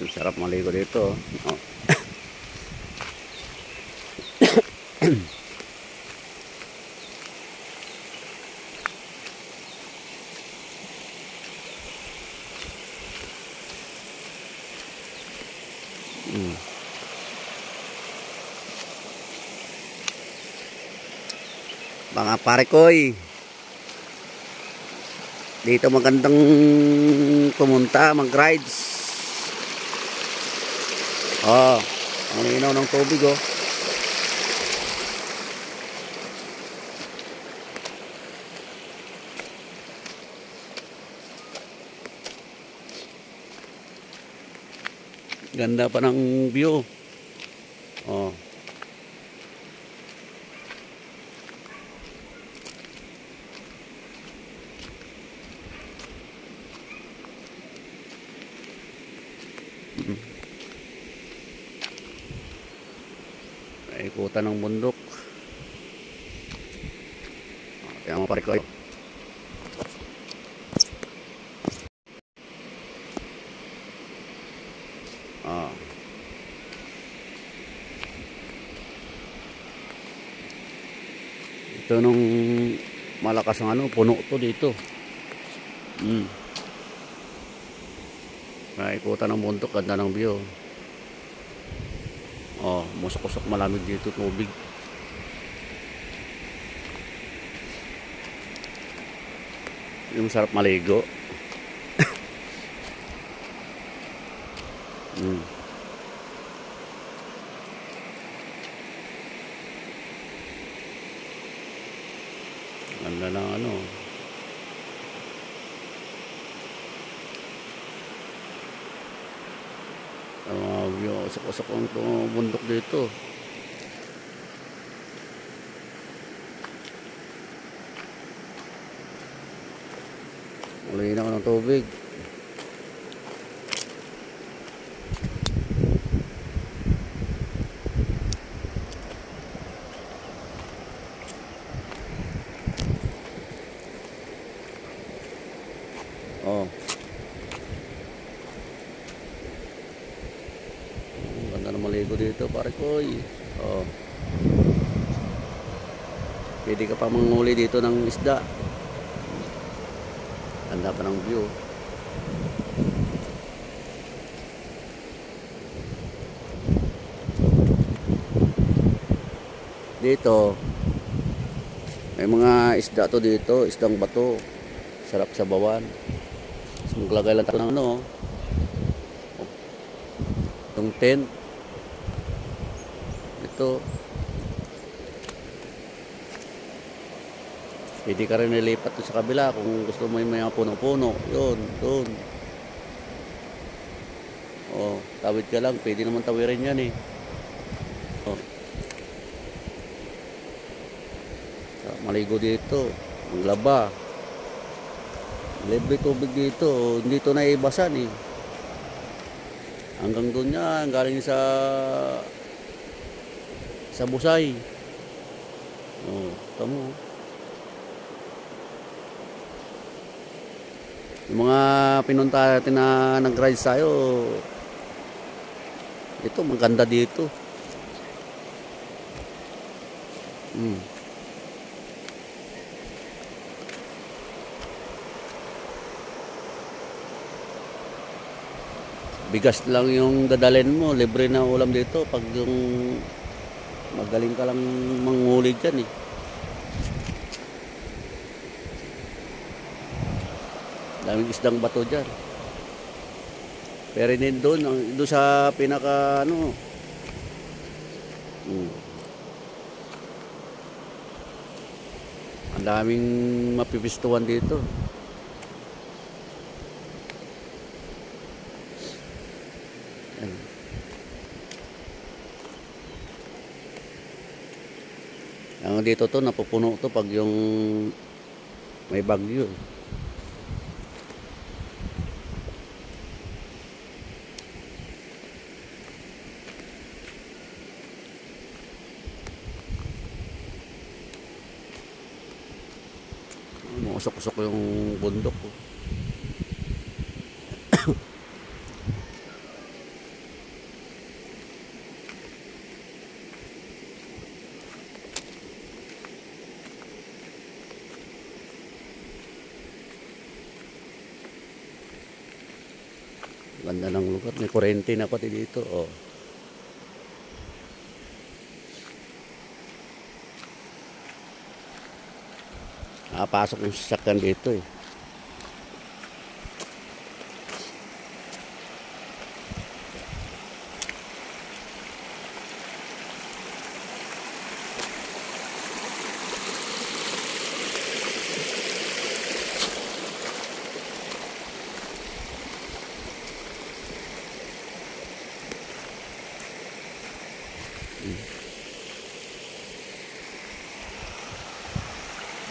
Sarap maligo dito. Oh. Mga pare koy, dito magandang pumunta, mag-rides. Oh, ang linaw ng tubig oh. Ganda pa ng view. Oh. Ikutan ng bundok. Kaya mga pare ko. Ito nung malakas ng ano, puno to dito. Ikutan ng bundok, ganda ng view. Oh, musok-usok malamig dito tubig. Yung sarap maligo. Ganda ng ano. Usok-usok ang bundok dito. Malinaw ng tubig. Oh. Ganda na maligo dito, pare koy. Oh. Pwede ka pa manghuli dito ng isda. Ganda pa ng view. Dito may mga isda to dito, isdang bato. Sarap sa bawan. Maglagay lang tayo ng ano, itong tent. Ito. Pwede ka rin nilipat sa kabila kung gusto mo yung mga puno-puno. Yun, doon. Oh, tawid ka lang. Pwede naman tawirin yan eh. Oh. Maligo dito. Maglaba. Libre tubig dito. Hindi ito naibasan eh. Hanggang doon yan. Galing sa Busay. Oh, tamo. Yung mga pinunta natin na nag-rides tayo, ito maganda dito. Bigas lang yung dadalhin mo, libre na ulam dito pag yung magaling ka lang manghuli dyan eh. Daming isdang bato dyan. Pero din doon sa pinaka ano. Ang daming mapipistuhan dito. Ang dito to napupuno to pag yung may bagyo. Usok-usok yung bundok. Ganda ng lugar. May kurente na pati dito. Oh. Nakapasok yung sasakyan dito eh.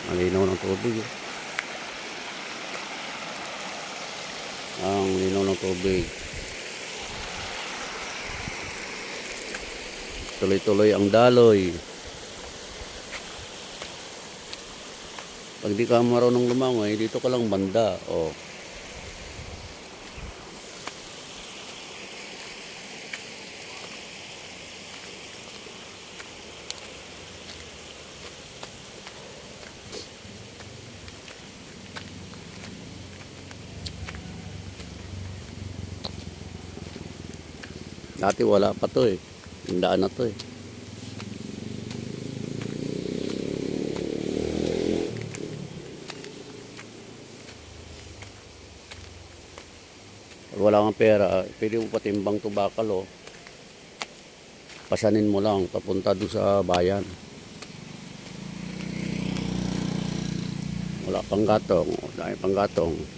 Malinaw ng tubig eh. Ang linaw ng tubig. Tuloy-tuloy ang daloy. Pag di ka marunong lumangoy, dito ka lang banda. Oh. Dati wala pa to eh. Yung daan na to eh. Pag wala kang pera, pwede mo patimbang to bakal oh. Pasanin mo lang, papunta doon sa bayan. Wala pang gatong, dahil pang gatong.